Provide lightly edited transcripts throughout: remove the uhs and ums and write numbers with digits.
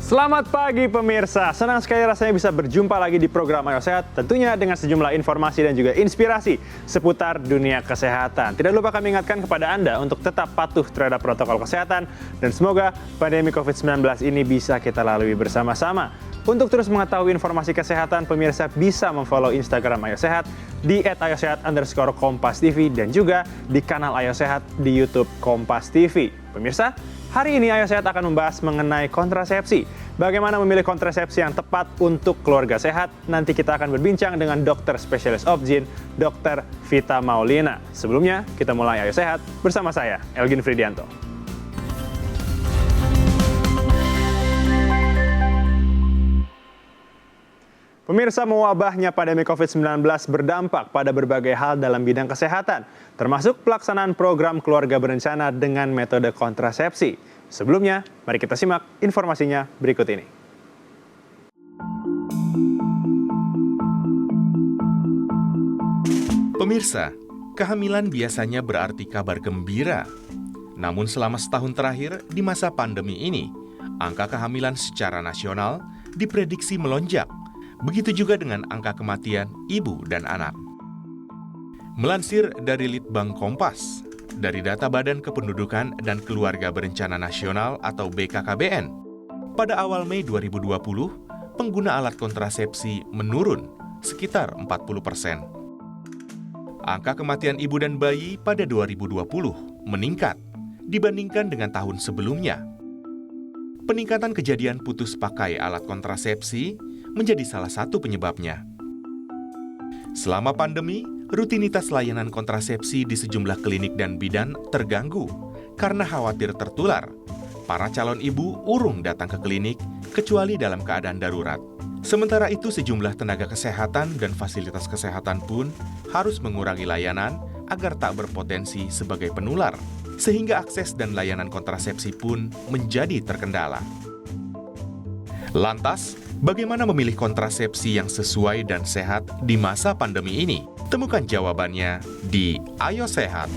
Selamat pagi pemirsa, senang sekali rasanya bisa berjumpa lagi di program Ayo Sehat, tentunya dengan sejumlah informasi dan juga inspirasi seputar dunia kesehatan. Tidak lupa kami ingatkan kepada Anda untuk tetap patuh terhadap protokol kesehatan dan semoga pandemi COVID-19 ini bisa kita lalui bersama-sama. Untuk terus mengetahui informasi kesehatan, pemirsa bisa memfollow Instagram Ayo Sehat di @ayosehat_kompas.tv dan juga di kanal Ayo Sehat di YouTube Kompas TV. Pemirsa, hari ini Ayo Sehat akan membahas mengenai kontrasepsi. Bagaimana memilih kontrasepsi yang tepat untuk keluarga sehat? Nanti kita akan berbincang dengan dokter spesialis obgyn, Dr. Vita Maulina. Sebelumnya, kita mulai Ayo Sehat bersama saya, Elgin Fridianto. Pemirsa, mewabahnya pandemi COVID-19 berdampak pada berbagai hal dalam bidang kesehatan, termasuk pelaksanaan program keluarga berencana dengan metode kontrasepsi. Sebelumnya, mari kita simak informasinya berikut ini. Pemirsa, kehamilan biasanya berarti kabar gembira. Namun selama setahun terakhir di masa pandemi ini, angka kehamilan secara nasional diprediksi melonjak. Begitu juga dengan angka kematian ibu dan anak. Melansir dari Litbang Kompas, dari data Badan Kependudukan dan Keluarga Berencana Nasional atau BKKBN, pada awal Mei 2020, pengguna alat kontrasepsi menurun sekitar 40%. Angka kematian ibu dan bayi pada 2020 meningkat dibandingkan dengan tahun sebelumnya. Peningkatan kejadian putus pakai alat kontrasepsi menjadi salah satu penyebabnya. Selama pandemi, rutinitas layanan kontrasepsi di sejumlah klinik dan bidan terganggu karena khawatir tertular. Para calon ibu urung datang ke klinik kecuali dalam keadaan darurat. Sementara itu, sejumlah tenaga kesehatan dan fasilitas kesehatan pun harus mengurangi layanan agar tak berpotensi sebagai penular, sehingga akses dan layanan kontrasepsi pun menjadi terkendala. Lantas, bagaimana memilih kontrasepsi yang sesuai dan sehat di masa pandemi ini? Temukan jawabannya di Ayo Sehat.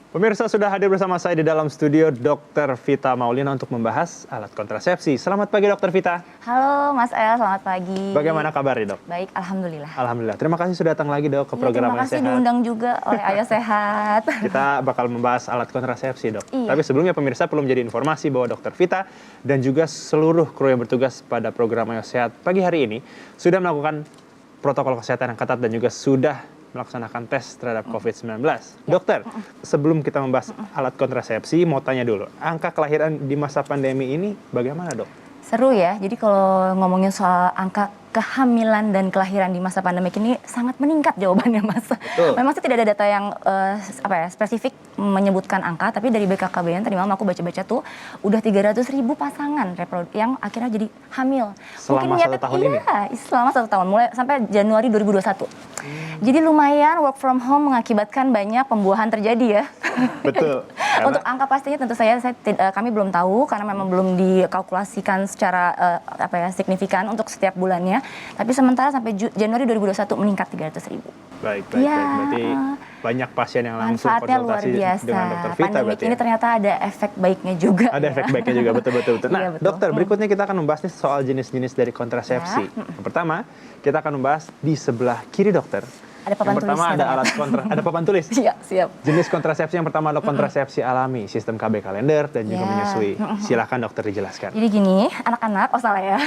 Pemirsa, sudah hadir bersama saya di dalam studio Dr. Vita Maulina untuk membahas alat kontrasepsi. Selamat pagi Dr. Vita. Halo Mas El, selamat pagi. Bagaimana kabarnya dok? Baik, Alhamdulillah. Alhamdulillah. Terima kasih sudah datang lagi dok ke program Ayo Sehat. Terima kasih diundang juga oleh Ayo Sehat. Kita bakal membahas alat kontrasepsi dok. Iya. Tapi sebelumnya pemirsa perlu menjadi informasi bahwa Dr. Vita dan juga seluruh kru yang bertugas pada program Ayo Sehat pagi hari ini sudah melakukan protokol kesehatan yang ketat dan juga sudah melaksanakan tes terhadap COVID-19. Dokter, sebelum kita membahas alat kontrasepsi, mau tanya dulu, angka kelahiran di masa pandemi ini bagaimana dok? Seru ya, jadi kalau ngomongin soal angka kehamilan dan kelahiran di masa pandemi ini sangat meningkat jawabannya Mas. Betul. Memang sih tidak ada data yang spesifik menyebutkan angka, tapi dari BKKBN tadi malam aku baca-baca tuh udah 300.000 pasangan yang akhirnya jadi hamil. Selama satu tahun ini? Iya, selama 1 tahun, mulai sampai Januari 2021. Jadi lumayan work from home mengakibatkan banyak pembuahan terjadi ya. Betul. Untuk angka pastinya tentu kami belum tahu karena memang belum dikalkulasikan secara signifikan untuk setiap bulannya. Tapi sementara sampai Januari 2021 meningkat 300.000. Baik. Ya. Berarti banyak pasien yang langsung Manfaatnya luar konsultasi biasa. dengan Dr. Vita. Pandemik ini ternyata ada efek baiknya juga. Ada efek baiknya juga, betul. Nah, Iya, betul. dokter, berikutnya kita akan membahas nih soal jenis-jenis dari kontrasepsi. Ya. Yang pertama, kita akan membahas di sebelah kiri dokter. Ada papan Yang pertama tulisnya ada ternyata. ada papan tulis. Iya, siap. Jenis kontrasepsi yang pertama adalah kontrasepsi alami, sistem KB kalender dan juga Ya. menyusui. Silakan dokter dijelaskan. Jadi gini, anak-anak, salah ya.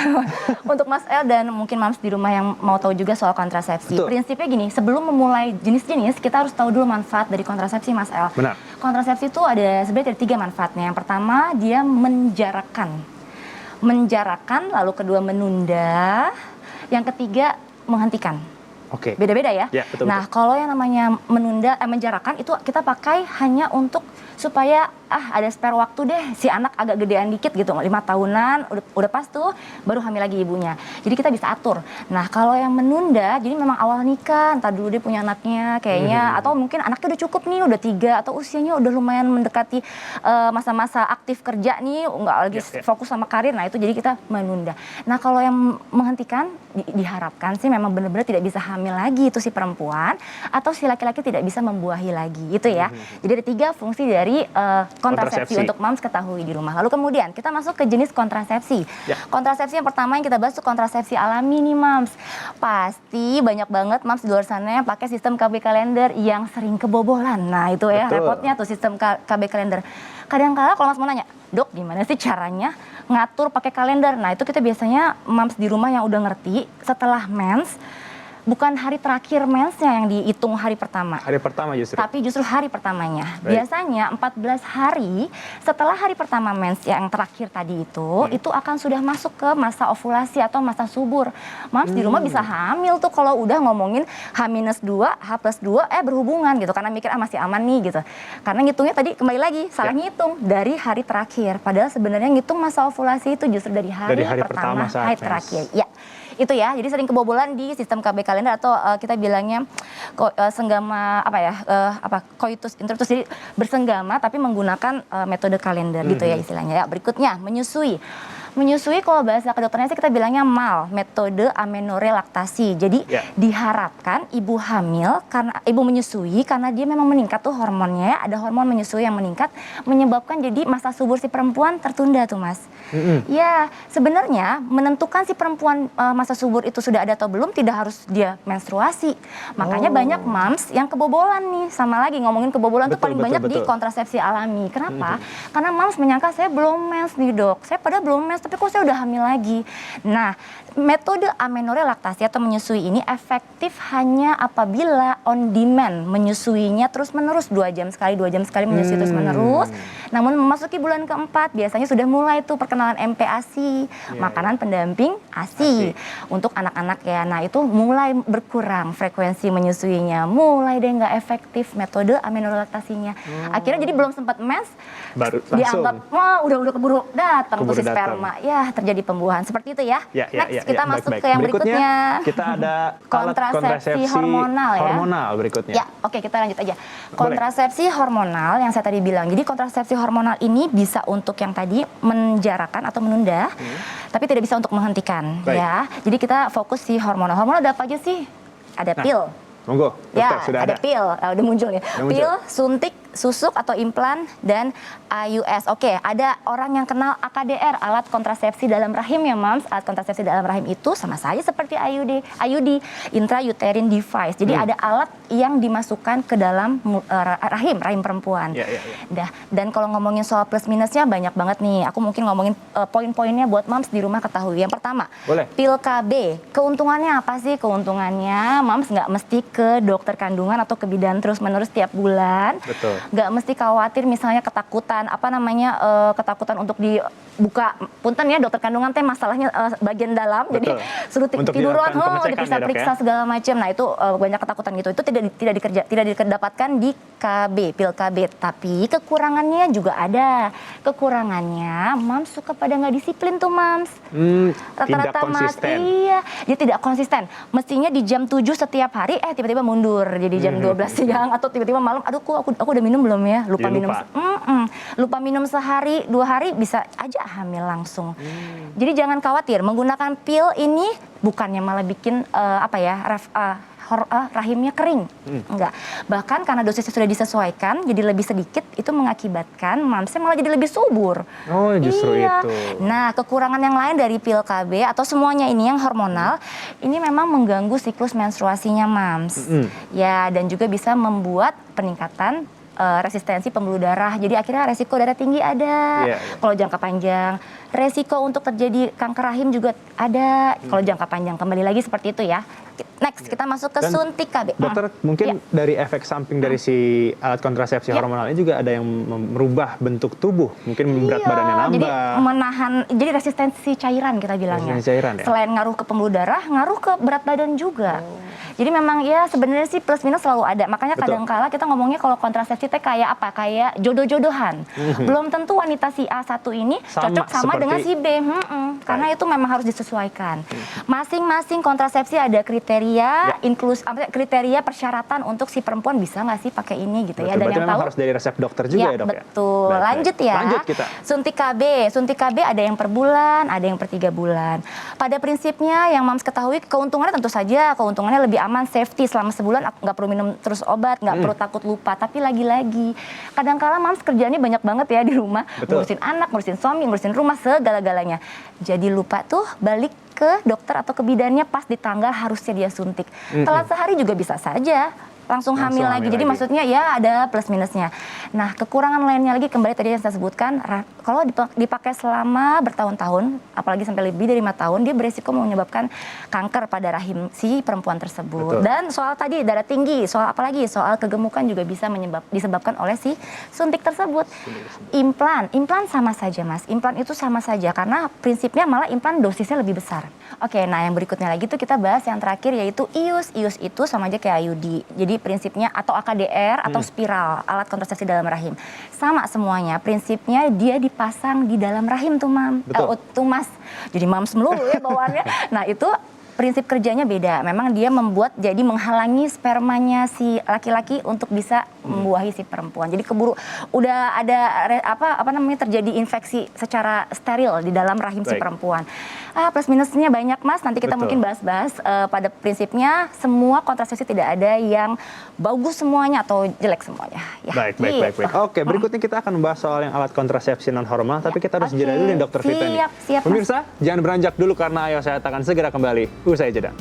Untuk Mas El dan mungkin Mams di rumah yang mau tahu juga soal kontrasepsi. Betul. Prinsipnya gini, sebelum memulai jenis-jenis, kita harus tahu dulu manfaat dari kontrasepsi, Mas El. Benar. Kontrasepsi itu sebenarnya ada 3 manfaatnya. Yang pertama, dia menjarakan. Menjarakan, lalu kedua menunda, yang ketiga menghentikan. Oke. Beda-beda ya. Ya, betul. Nah, kalau yang namanya menjarakan itu kita pakai hanya untuk supaya ada spare waktu deh, si anak agak gedean dikit gitu, 5 tahunan udah pas tuh baru hamil lagi ibunya. Jadi kita bisa atur. Nah, kalau yang menunda jadi memang awal nikah, entar dulu dia punya anaknya kayaknya, atau mungkin anaknya udah cukup nih, udah 3 atau usianya udah lumayan mendekati masa-masa aktif kerja nih, nggak lagi fokus sama karir. Nah, itu jadi kita menunda. Nah, kalau yang menghentikan diharapkan sih memang benar-benar tidak bisa hamil lagi itu si perempuan, atau si laki-laki tidak bisa membuahi lagi, itu ya. Jadi ada 3 fungsi dari kontrasepsi untuk moms ketahui di rumah. Lalu kemudian kita masuk ke jenis kontrasepsi. Ya. Kontrasepsi yang pertama yang kita bahas itu kontrasepsi alami nih moms. Pasti banyak banget moms di luar sana yang pakai sistem KB kalender yang sering kebobolan. Nah itu ya Betul. repotnya tuh sistem KB kalender. Kadang-kala kalau mas mau nanya, dok gimana sih caranya ngatur pakai kalender? Nah itu kita biasanya moms di rumah yang udah ngerti setelah mens, bukan hari terakhir mensnya yang dihitung hari pertama. Hari pertama justru. Tapi justru hari pertamanya. Baik. Biasanya 14 hari setelah hari pertama mens yang terakhir tadi itu akan sudah masuk ke masa ovulasi atau masa subur. Moms di rumah bisa hamil tuh kalau udah ngomongin H-2, H+2 berhubungan gitu. Karena mikir masih aman nih gitu. Karena ngitungnya tadi kembali lagi salah ngitung dari hari terakhir. Padahal sebenarnya ngitung masa ovulasi itu justru dari hari pertama saat hari mens. terakhir. Ya. Itu ya, jadi sering kebobolan di sistem KB kalender atau kita bilangnya senggama coitus interruptus, jadi bersenggama tapi menggunakan metode kalender gitu ya istilahnya. Ya, berikutnya menyusui. Menyusui kalau bahasa kedokterannya sih kita bilangnya MAL, metode amenorrhea laktasi. Jadi diharapkan ibu hamil karena ibu menyusui karena dia memang meningkat tuh hormonnya, ada hormon menyusui yang meningkat menyebabkan jadi masa subur si perempuan tertunda tuh Mas. Ya, sebenarnya menentukan si perempuan masa subur itu sudah ada atau belum tidak harus dia menstruasi. Makanya banyak moms yang kebobolan nih. Sama lagi ngomongin kebobolan tuh paling banyak di kontrasepsi alami. Kenapa? Karena moms menyangka saya belum mens nih dok. Saya padahal belum mens tapi kok saya udah hamil lagi. Nah, metode amenorrhea laktasi atau menyusui ini efektif hanya apabila on demand menyusuinya terus-menerus 2 jam sekali menyusui terus-menerus. Namun memasuki bulan keempat biasanya sudah mulai tuh perkenalan MPASI, makanan pendamping ASI untuk anak-anak ya. Nah, itu mulai berkurang frekuensi menyusuinya, mulai deh nggak efektif metode amenorrhea laktasinya. Akhirnya jadi belum sempat mens baru dianggap wah udah keburu datang tuh si datang. sperma. Ya, terjadi pembuahan seperti itu ya. Next kita masuk baik. ke yang berikutnya. Kita ada alat kontrasepsi hormonal ya. Hormonal berikutnya. Ya, oke kita lanjut aja. Kontrasepsi hormonal yang saya tadi bilang. Jadi kontrasepsi hormonal ini bisa untuk yang tadi menjarakan atau menunda, tapi tidak bisa untuk menghentikan ya. Jadi kita fokus si hormonal. Hormonal ada apa aja sih? Ada pil. Monggo, dokter, sudah ada. Pil, udah muncul ya. Pil, suntik, susuk atau implan, dan IUS. Oke, ada orang yang kenal AKDR, alat kontrasepsi dalam rahim ya Mams. Alat kontrasepsi dalam rahim itu sama saja seperti IUD, intrauterine device. Jadi ada alat yang dimasukkan ke dalam rahim perempuan. Dan kalau ngomongin soal plus minusnya banyak banget nih. Aku mungkin ngomongin poin-poinnya buat Mams di rumah ketahui. Yang pertama, pil KB. Keuntungannya apa sih? Keuntungannya Mams nggak mesti ke dokter kandungan atau ke bidan terus-menerus tiap bulan. Betul. Nggak mesti khawatir misalnya ketakutan ketakutan untuk dibuka punten ya dokter kandungan teh masalahnya bagian dalam. Betul. Jadi suruh tiduran diperiksa-periksa segala macam. Nah itu banyak ketakutan gitu. Itu tidak didapatkan di KB, pil KB. Tapi kekurangannya juga ada. Kekurangannya Mams suka pada nggak disiplin tuh Mams. Rata-rata Mas iya dia tidak konsisten. Mestinya di jam 7 setiap hari tiba-tiba mundur jadi jam 12 siang atau tiba-tiba malam aduh aku udah minum belum ya lupa minum sehari 2 hari bisa aja hamil langsung. Jadi jangan khawatir menggunakan pil ini bukannya malah bikin rahimnya kering. Enggak. Bahkan karena dosisnya sudah disesuaikan jadi lebih sedikit itu mengakibatkan mamsnya malah jadi lebih subur. Oh, justru itu. Nah, kekurangan yang lain dari pil KB atau semuanya ini yang hormonal ini memang mengganggu siklus menstruasinya mams. Ya, dan juga bisa membuat peningkatan resistensi pembuluh darah. Jadi akhirnya resiko darah tinggi ada. Kalau jangka panjang, resiko untuk terjadi kanker rahim juga ada. Kalau jangka panjang kembali lagi seperti itu ya. Next kita masuk ke suntik KB. Dokter mungkin dari efek samping dari si alat kontrasepsi hormonal ini juga ada yang merubah bentuk tubuh. Mungkin berat badannya nambah. Jadi menahan, jadi resistensi cairan kita bilangnya. Resistensi cairan ya. Selain ngaruh ke pembuluh darah, ngaruh ke berat badan juga. Jadi memang ya sebenarnya sih plus minus selalu ada. Makanya Betul. kadang-kala kita ngomongnya kalau kontrasepsi teh kayak apa? Kayak jodoh-jodohan. Belum tentu wanita si A satu ini Sama cocok sama seperti- dengan si B. Karena itu memang harus disesuaikan. Masing-masing kontrasepsi ada kriteria kriteria persyaratan untuk si perempuan bisa nggak sih pakai ini gitu ya. Betul, Dan berarti yang memang tahu harus dari resep dokter juga ya, Dok ya? betul. Baik, baik. Lanjut ya. Lanjut kita. Suntik KB. Suntik KB ada yang per bulan, ada yang per 3 bulan. Pada prinsipnya yang Mams ketahui keuntungannya tentu saja keuntungannya lebih aman, safety selama sebulan nggak perlu minum terus obat, nggak perlu takut lupa. Tapi lagi-lagi kadang-kala Mams kerjaannya banyak banget ya di rumah, Betul. ngurusin anak, ngurusin suami, ngurusin rumah, segala-galanya. Jadi lupa tuh balik ke dokter atau ke bidannya pas di tanggal harusnya dia suntik. Telat sehari juga bisa saja langsung hamil lagi. Jadi maksudnya ya ada plus minusnya. Nah, kekurangan lainnya lagi kembali tadi yang saya sebutkan, kalau dipakai selama bertahun-tahun, apalagi sampai lebih dari 5 tahun, dia beresiko menyebabkan kanker pada rahim si perempuan tersebut. Betul. Dan soal tadi darah tinggi, soal apalagi soal kegemukan juga bisa disebabkan oleh si suntik tersebut. Implan sama saja, Mas. Implan itu sama saja karena prinsipnya malah implan dosisnya lebih besar. Oke, nah yang berikutnya lagi tuh kita bahas yang terakhir yaitu IUS. IUS itu sama aja kayak IUD. Jadi prinsipnya atau AKDR atau spiral, alat kontrasepsi dalam rahim. Sama semuanya, prinsipnya dia dipasang di dalam rahim tuh, Betul. tuh Mas. Jadi Mams melulu ya bawaannya. Nah, itu prinsip kerjanya beda. Memang dia jadi menghalangi spermanya si laki-laki untuk bisa membuahi si perempuan. Jadi keburu udah ada terjadi infeksi secara steril di dalam rahim si Baik. perempuan. Plus minusnya banyak, Mas. Nanti kita Betul. mungkin bahas-bahas. Pada prinsipnya semua kontrasepsi tidak ada yang bagus semuanya atau jelek semuanya. Ya, Baik. gitu. Oke, berikutnya kita akan membahas soal yang alat kontrasepsi non hormonal, tapi kita harus jeda dulu nih Dokter Vita nih. Siap, Mas. Pemirsa, jangan beranjak dulu karena Ayo Sehat akan segera kembali. Usai jeda.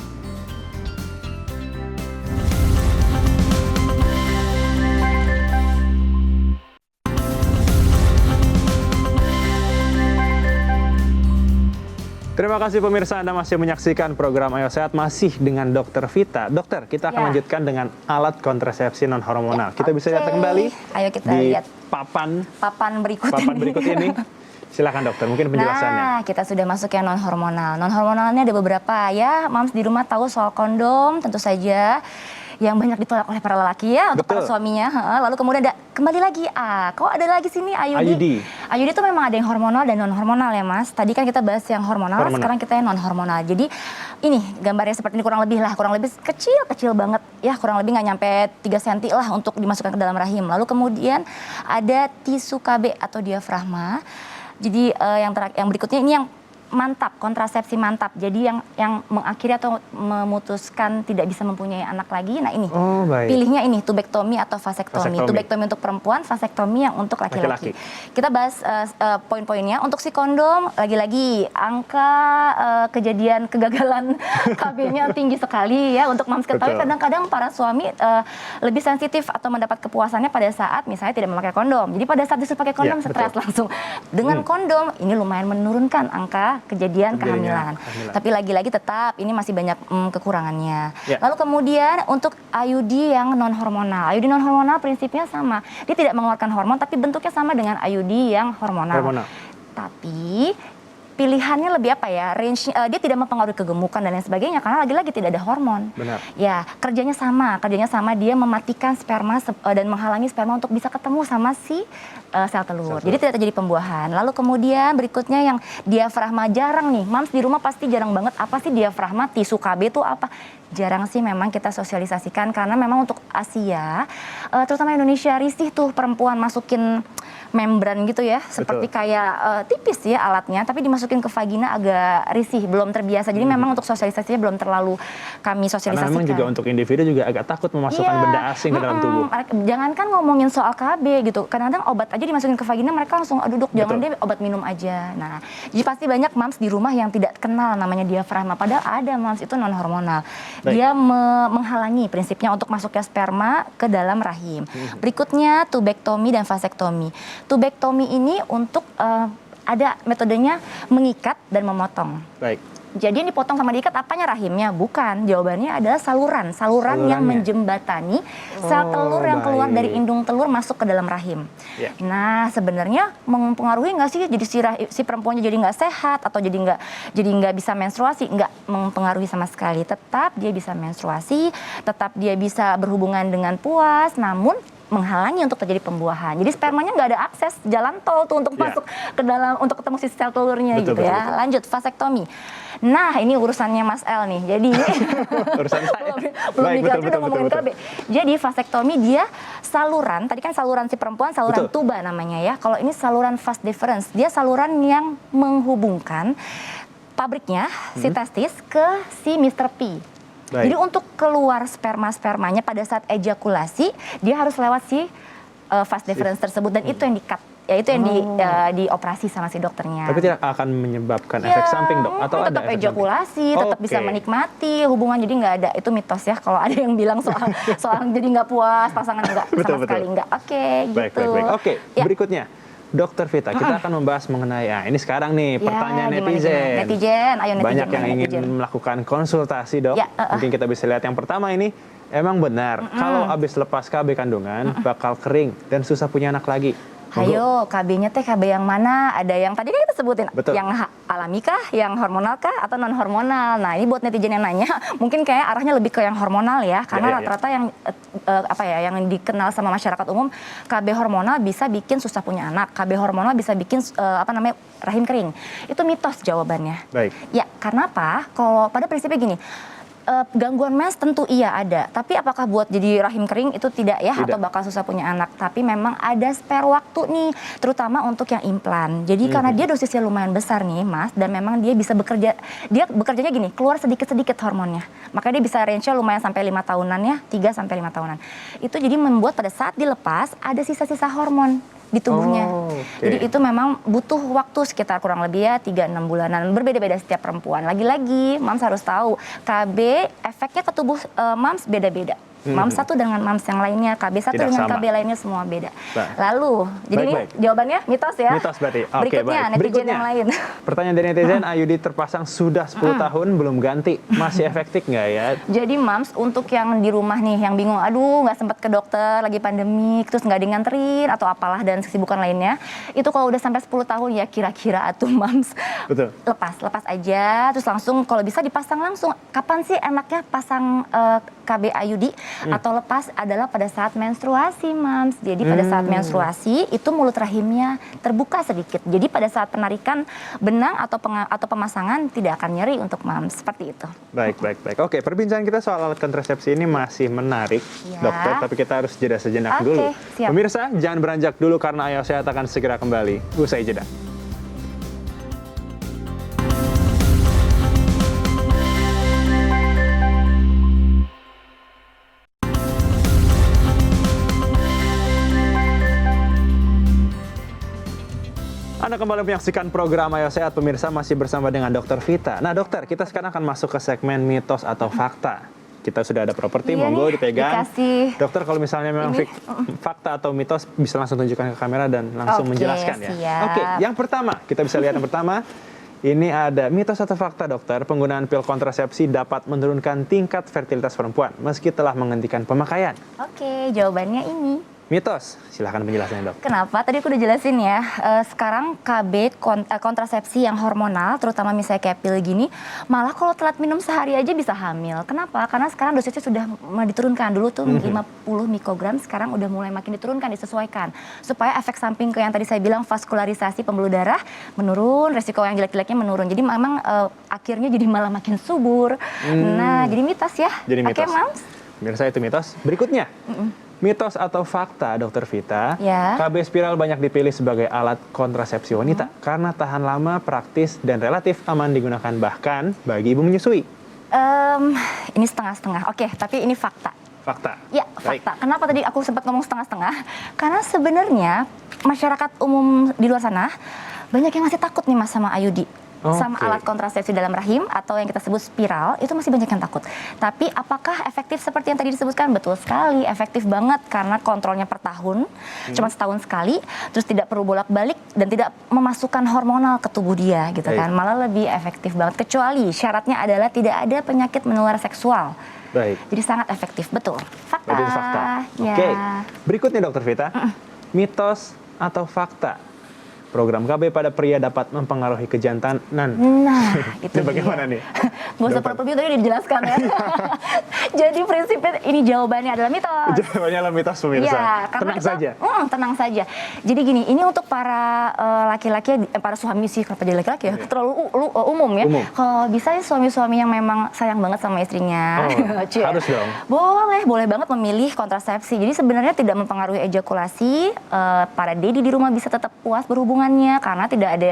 Terima kasih pemirsa, Anda masih menyaksikan program Ayo Sehat masih dengan Dokter Vita. Dokter, kita akan Ya. lanjutkan dengan alat kontrasepsi non hormonal. Ya, Kita bisa lihat oke. kembali Ayo kita di lihat papan papan berikut ini. Silakan dokter, mungkin penjelasannya. Nah, kita sudah masuk yang non hormonal. Non hormonalnya ada beberapa ya. Mams di rumah tahu soal kondom, tentu saja yang banyak ditolak oleh para lelaki ya untuk para Betul. suaminya. Lalu kemudian kembali lagi kok ada lagi sini IUD. IUD itu memang ada yang hormonal dan non hormonal ya, Mas. Tadi kan kita bahas yang hormonal. Sekarang kita yang non hormonal. Jadi ini gambarnya seperti ini kurang lebih kecil banget ya, kurang lebih nggak nyampe 3 cm lah untuk dimasukkan ke dalam rahim. Lalu kemudian ada tisu KB atau diafragma. Jadi yang berikutnya ini yang mantap, kontrasepsi mantap. Jadi yang mengakhiri atau memutuskan tidak bisa mempunyai anak lagi. Nah ini, pilihnya ini tubektomi atau vasektomi. Tubektomi untuk perempuan, vasektomi yang untuk laki-laki. Kita bahas poin-poinnya. Untuk si kondom, lagi-lagi angka kejadian kegagalan KB-nya tinggi sekali ya. Untuk Mams ketahui kadang-kadang para suami lebih sensitif atau mendapat kepuasannya pada saat misalnya tidak memakai kondom. Jadi pada saat disuruh pakai kondom, stres langsung. Dengan kondom, ini lumayan menurunkan angka kejadian kehamilan. Tapi lagi-lagi tetap ini masih banyak kekurangannya. Lalu kemudian untuk IUD yang non hormonal. IUD non hormonal prinsipnya sama. Dia tidak mengeluarkan hormon tapi bentuknya sama dengan IUD yang hormonal. Tapi pilihannya lebih range dia tidak mempengaruhi kegemukan dan lain sebagainya karena lagi-lagi tidak ada hormon. Benar. Ya, kerjanya sama dia mematikan sperma dan menghalangi sperma untuk bisa ketemu sama si sel telur. Jadi tidak terjadi pembuahan. Lalu kemudian berikutnya yang diafragma jarang nih. Mams di rumah pasti jarang banget apa sih diafragma, tisu KB itu apa? Jarang sih memang kita sosialisasikan karena memang untuk Asia terutama Indonesia risih tuh perempuan masukin membran gitu ya, seperti kayak tipis ya alatnya, tapi dimasukin ke vagina agak risih, belum terbiasa. Jadi memang untuk sosialisasinya belum terlalu kami sosialisasikan. Karena memang juga untuk individu juga agak takut memasukkan benda asing ke dalam tubuh. Jangankan ngomongin soal KB gitu, kadang-kadang obat aja dimasukin ke vagina mereka langsung duduk, jangan deh obat minum aja. Nah, jadi pasti banyak Mams di rumah yang tidak kenal namanya diafragma, padahal ada Mams itu non hormonal. Dia menghalangi prinsipnya untuk masuknya sperma ke dalam rahim. Berikutnya tubektomi dan vasektomi. Tubektomi ini untuk ada metodenya mengikat dan memotong. Baik. Jadi yang dipotong sama diikat apanya, rahimnya? Bukan. Jawabannya adalah saluran yang menjembatani sel telur yang keluar dari indung telur masuk ke dalam rahim. Ya. Nah, sebenarnya mempengaruhi nggak sih? Jadi si perempuannya jadi nggak sehat atau jadi nggak bisa menstruasi? Nggak mempengaruhi sama sekali. Tetap dia bisa menstruasi, tetap dia bisa berhubungan dengan puas, namun menghalangi untuk terjadi pembuahan. Jadi spermanya nggak ada akses jalan tol tuh untuk masuk ke dalam untuk ketemu si sel telurnya gitu ya. Lanjut vasektomi. Nah, ini urusannya Mas El nih. Jadi Urusan saya. belum Baik, dikasih udah ngomongin betul. KB. Jadi vasektomi dia saluran, tadi kan saluran si perempuan saluran Betul. tuba namanya ya. Kalau ini saluran vas deferens, dia saluran yang menghubungkan pabriknya si testis ke si Mr. P. Baik. Jadi untuk keluar spermanya pada saat ejakulasi, dia harus lewat si vas deferens tersebut dan itu yang di-cut, ya itu yang dioperasi sama si dokternya. Tapi tidak akan menyebabkan efek samping, Dok? Atau tetap ada efek ejakulasi, samping? tetap bisa Oke. menikmati hubungan, jadi nggak ada, itu mitos ya kalau ada yang bilang soal jadi nggak puas pasangan, nggak Betul, sama sekali nggak. Oke, Baik. gitu. Oke, Ya. berikutnya. Dokter Vita, kita akan membahas mengenai, ini sekarang nih, Ya, pertanyaan gimana, netizen. gimana? Netizen, ayo netizen. Banyak yang gimana, ingin netizen? melakukan konsultasi, Dok. Ya, Mungkin kita bisa lihat yang pertama ini, emang benar kalau habis lepas KB kandungan bakal kering dan susah punya anak lagi. Monggo. Ayo, KB-nya teh KB yang mana? Ada yang tadi kan kita sebutin, Betul. yang alami kah, yang hormonal kah, atau non hormonal? Nah, ini buat netizen yang nanya, mungkin kayak arahnya lebih ke yang hormonal ya, karena Ya. rata-rata yang yang dikenal sama masyarakat umum, KB hormonal bisa bikin susah punya anak, KB hormonal bisa bikin rahim kering. Itu mitos jawabannya. Baik. Ya, karena apa? Kalau pada prinsipnya gini. Gangguan mens tentu iya ada, tapi apakah buat jadi rahim kering itu tidak ya, Tidak. atau bakal susah punya anak? Tapi memang ada spare waktu nih, terutama untuk yang implan. Jadi karena dia dosisnya lumayan besar nih Mas, dan memang dia bisa bekerjanya gini, keluar sedikit-sedikit hormonnya. Makanya dia bisa range-nya lumayan sampai 5 tahunan ya, 3 sampai 5 tahunan. Itu jadi membuat pada saat dilepas ada sisa-sisa hormon di tubuhnya. Oke. Jadi itu memang butuh waktu sekitar kurang lebih ya 3-6 bulanan. Berbeda-beda setiap perempuan. Lagi-lagi Mams harus tahu KB efeknya ke tubuh Mams beda-beda. Mams satu dengan Mams yang lainnya, KB satu Tidak dengan sama. KB lainnya semua beda. Baik. Lalu, jadi ini Baik. jawabannya mitos ya. Mitos berarti. Oke, Berikutnya baik. netizen yang lain. Pertanyaan dari netizen, Ayudi terpasang sudah 10 tahun belum ganti. Masih efektif nggak ya? Jadi Mams, untuk yang di rumah nih, yang bingung, aduh nggak sempat ke dokter, lagi pandemik, terus nggak dianterin, atau apalah, dan kesibukan lainnya, itu kalau udah sampai 10 tahun ya kira-kira atuh Mams. Betul. Lepas aja, terus langsung kalau bisa dipasang langsung. Kapan sih enaknya pasang KB IUD atau lepas adalah pada saat menstruasi, Mams. Jadi pada saat menstruasi itu mulut rahimnya terbuka sedikit. Jadi pada saat penarikan benang atau pemasangan tidak akan nyeri untuk Mams, seperti itu. Baik. Oke, perbincangan kita soal alat kontrasepsi ini masih menarik, Ya. Dokter. Tapi kita harus jeda sejenak Oke, dulu. siap. Pemirsa, jangan beranjak dulu karena Ayo Sehat akan segera kembali. Usai jeda. Anda kembali menyaksikan program Ayo Sehat, pemirsa, masih bersama dengan Dokter Vita. Nah, Dokter, kita sekarang akan masuk ke segmen mitos atau fakta. Kita sudah ada properti, Iya monggo nih, dipegang. dikasih. Dokter, kalau misalnya memang Ini, fakta atau mitos, bisa langsung tunjukkan ke kamera dan langsung Oke, menjelaskan ya. siap. Oke, yang pertama, kita bisa lihat yang pertama. Ini ada mitos atau fakta, Dokter. Penggunaan pil kontrasepsi dapat menurunkan tingkat fertilitas perempuan meski telah menghentikan pemakaian. Oke, jawabannya ini. Mitos, silahkan penjelasannya, Dok. Kenapa? Tadi aku udah jelasin ya. Sekarang KB kontrasepsi yang hormonal, terutama misalnya kayak pil gini, malah kalau telat minum sehari aja bisa hamil. Kenapa? Karena sekarang dosisnya sudah diturunkan. Dulu tuh 50 mikrogram, sekarang udah mulai makin diturunkan, disesuaikan. Supaya efek samping ke yang tadi saya bilang vaskularisasi pembuluh darah menurun, resiko yang jelek-jeleknya menurun. Jadi memang akhirnya jadi malah makin subur. Nah, jadi mitos ya. Jadi mitos. Oke, Mams. Pemirsa, itu mitos. Berikutnya. Mitos atau fakta, Dokter Vita, Ya. KB spiral banyak dipilih sebagai alat kontrasepsi wanita karena tahan lama, praktis, dan relatif aman digunakan bahkan bagi ibu menyusui. Ini setengah-setengah. Oke, tapi ini fakta. Fakta. Ya, Baik. fakta. Kenapa tadi aku sempat ngomong setengah-setengah? Karena sebenarnya masyarakat umum di luar sana banyak yang masih takut nih Mas sama IUD. sama Oke. alat kontrasepsi dalam rahim atau yang kita sebut spiral, itu masih banyak yang takut. Tapi apakah efektif seperti yang tadi disebutkan? Betul sekali, efektif banget karena kontrolnya per tahun, cuma setahun sekali, terus tidak perlu bolak-balik dan tidak memasukkan hormonal ke tubuh dia gitu Baik. kan. Malah lebih efektif banget, kecuali syaratnya adalah tidak ada penyakit menular seksual. Baik. Jadi sangat efektif, betul. Fakta. Berarti itu fakta. Ya. Oke. Berikutnya Dokter Vita, mitos atau fakta? Program KB pada pria dapat mempengaruhi kejantanan. Nah, itu Ini bagaimana dia. nih? Gak usah Dokter. perlu tadi udah dijelaskan ya. Jadi prinsipnya ini jawabannya adalah mitos. Jawabannya adalah mitos pemirsa. Iya, karena Tenang kita- saja. tenang saja. Jadi gini, ini untuk para laki-laki, para suami sih, kenapa jadi laki-laki ya? Terlalu umum ya. Umum. Kalau bisa ya suami-suami yang memang sayang banget sama istrinya. Oh, Cie. harus dong. Boleh banget memilih kontrasepsi. Jadi sebenarnya tidak mempengaruhi ejakulasi. Para dedi di rumah bisa tetap puas berhubungannya karena tidak ada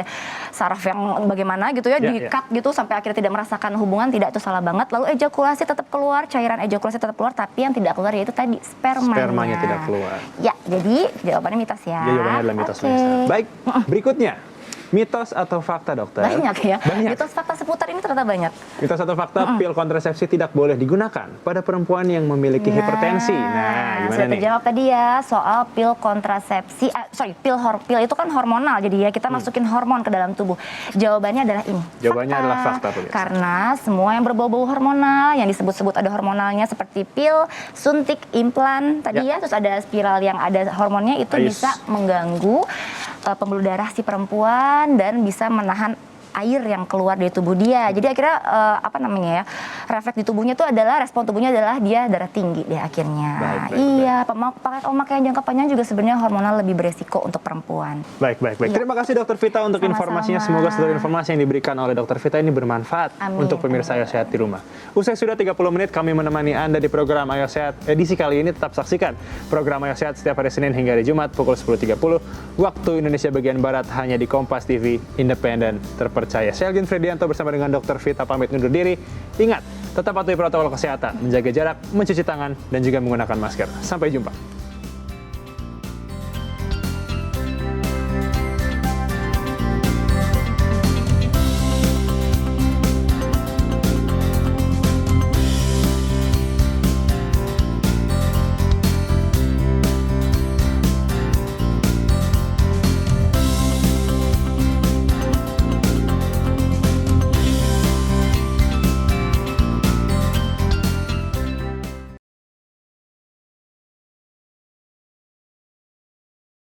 saraf yang bagaimana gitu ya, Ya, di-cut gitu sampai akhirnya tidak merasakan hubungan, tidak, itu salah banget. Lalu ejakulasi tetap keluar, cairan ejakulasi tetap keluar, tapi yang tidak keluar yaitu tadi spermanya. Spermanya tidak keluar. Ya, jadi jawabannya mitos ya. Ya, jawabannya adalah mitos Oke. pemirsa. Baik, berikutnya. Mitos atau fakta, dokter? Banyak ya. Banyak. Mitos fakta seputar ini ternyata banyak. Mitos atau fakta, pil kontrasepsi tidak boleh digunakan pada perempuan yang memiliki hipertensi. Nah, gimana sudah nih? terjawab tadi ya soal pil kontrasepsi. Pil itu kan hormonal, jadi ya kita masukin hormon ke dalam tubuh. Jawabannya adalah ini. Jawabannya adalah fakta, pemirsa. Karena semua yang berbau-bau hormonal, yang disebut-sebut ada hormonalnya seperti pil, suntik, implan tadi ya, terus ada spiral yang ada hormonnya itu Ais. bisa mengganggu pembuluh darah si perempuan dan bisa menahan air yang keluar dari tubuh dia. Jadi akhirnya refleks di tubuhnya itu adalah, respon tubuhnya adalah dia darah tinggi deh akhirnya. Baik. Iya, pemakaian jangka panjang juga sebenarnya hormonal lebih beresiko untuk perempuan. Baik. Iya. Terima kasih Dokter Vita untuk Sama-sama. informasinya. Semoga seluruh informasi yang diberikan oleh Dokter Vita ini bermanfaat Amin. untuk pemirsa Ayo Sehat di rumah. Usai sudah 30 menit kami menemani Anda di program Ayo Sehat. Edisi kali ini tetap saksikan program Ayo Sehat setiap hari Senin hingga hari Jumat pukul 10.30 waktu Indonesia bagian Barat hanya di Kompas TV, independen, terpercaya. Saya Algin Fredianto bersama dengan Dokter Vita pamit undur diri. Ingat, tetap patuhi protokol kesehatan, menjaga jarak, mencuci tangan, dan juga menggunakan masker. Sampai jumpa.